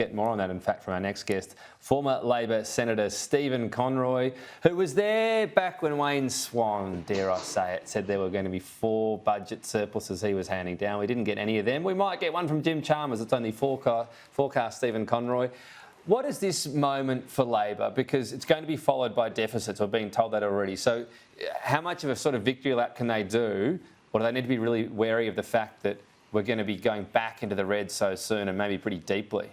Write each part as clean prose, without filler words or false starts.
Get more on that, in fact, from our next guest, former Labor Senator Stephen Conroy, who was there back when Wayne Swan, dare I say it, said there were going to be 4 budget surpluses he was handing down. We didn't get any of them. We might get one from Jim Chalmers. It's only forecast Stephen Conroy. What is this moment for Labor? Because it's going to be followed by deficits. We're being told that already. So how much of a sort of victory lap can they do? Or do they need to be really wary of the fact that we're going to be going back into the red so soon and maybe pretty deeply?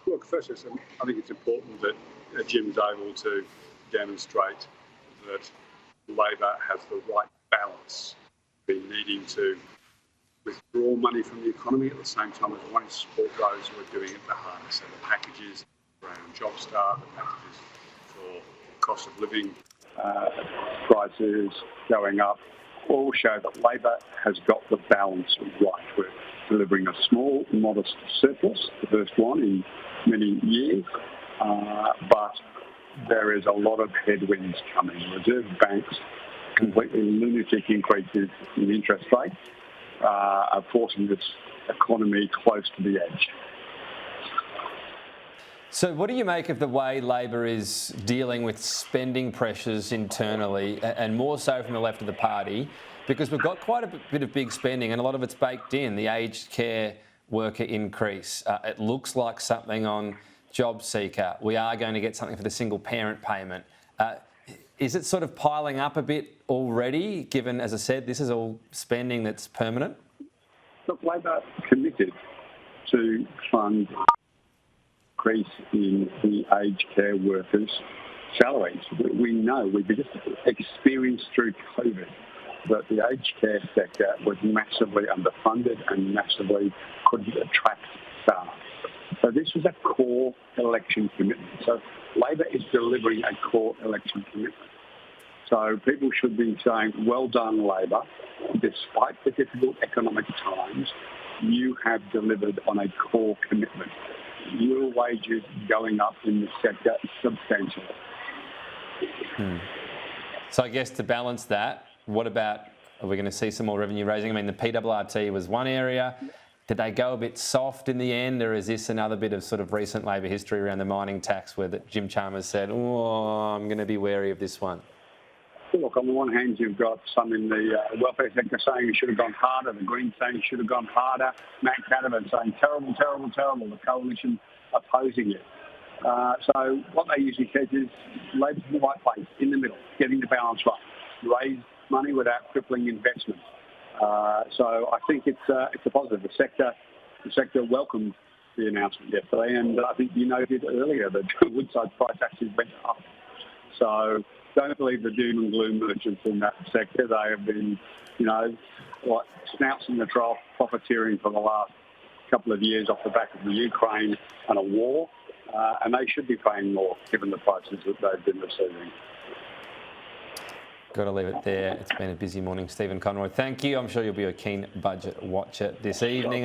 Look, first, I think it's important that Jim's able to demonstrate that Labor has the right balance, be needing to withdraw money from the economy at the same time as wanting to support those who are doing it the hardest. So the packages around Job Start, the packages for cost of living prices going up, all show that Labor has got the balance right. We're delivering a small, modest surplus, the first one in many years, but there is a lot of headwinds coming. Reserve banks, completely lunatic increases in interest rates, are forcing this economy close to the edge. So what do you make of the way Labor is dealing with spending pressures internally, and more so from the left of the party? Because we've got quite a bit of big spending and a lot of it's baked in, the aged care worker increase. It looks like something on Job Seeker. We are going to get something for the single parent payment. Is it sort of piling up a bit already, given, as I said, this is all spending that's permanent? Look, Labor committed to fund increase in the aged care workers' salaries. We know, we've just experienced through COVID that the aged care sector was massively underfunded and massively couldn't attract staff. So this was a core election commitment. So Labor is delivering a core election commitment. So people should be saying, well done, Labor. Despite the difficult economic times, you have delivered on a core commitment. Real wages going up in the sector substantially. So I guess to balance that, what about, are we going to see some more revenue raising? I mean, the PRRT was one area. Did they go a bit soft in the end, or is this another bit of sort of recent Labor history around the mining tax where Jim Chalmers said, oh, I'm going to be wary of this one? Look, on the one hand, you've got some in the welfare sector saying you should have gone harder, the Greens saying you should have gone harder, Matt Canavan saying terrible, terrible, terrible, the coalition opposing it. So what they usually says is Labor's in the right place, in the middle, getting the balance right, raise money without crippling investment. So I think it's a positive. The sector welcomed the announcement yesterday, and I think you noted earlier that Woodside price actually went up. So don't believe the doom and gloom merchants in that sector. They have been, snouts in the trough, profiteering for the last couple of years off the back of the Ukraine and a war, and they should be paying more given the prices that they've been receiving. Got to leave it there. It's been a busy morning. Stephen Conroy, thank you. I'm sure you'll be a keen budget watcher this evening.